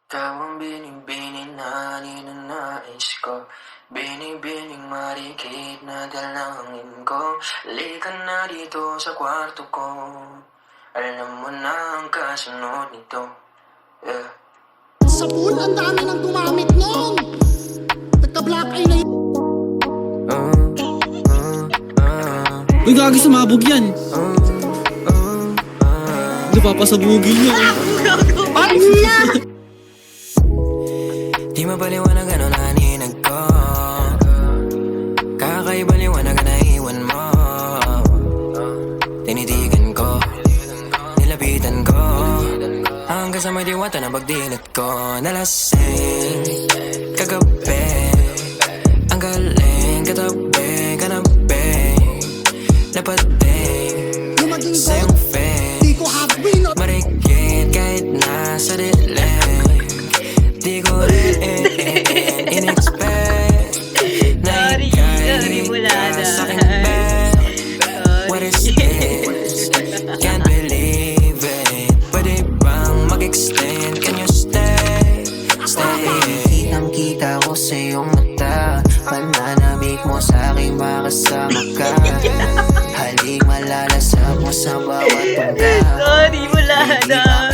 Ikaw ang binibining na ninanais ko, binibining marikit na dalangin ko. Halika na dito sa kwarto ko, alam mo na ang kasunod nito. Sa pool, ang dami nang gumamit nun. Nagka-black eye na yun. Uy, gagi sumabog yan. Hindi papasabugin niya. Ay, na! Di mapaliwanag ano naninag ko, kakaiba liwanag na iwan mo. Tinitigan ko, nilapitan ko, hanggang sa may diwata na pagdilat ko. Nalasing, kagabi, ang galing, katabi, kanabing, napating, Lumaging sa ko, iyong face. di ko happy na. Marikit kahit nasa dilim, di ko rin in-expect na ika'y ka sa aking bed. What is this? Can't believe it. Pwede bang mag-extend? Can you stay? Kitang-kita ko sa iyong mata, pananamig mo sa aking makasama ka. Halik malalasap mo sa bawat tungka. Sorry, wala na.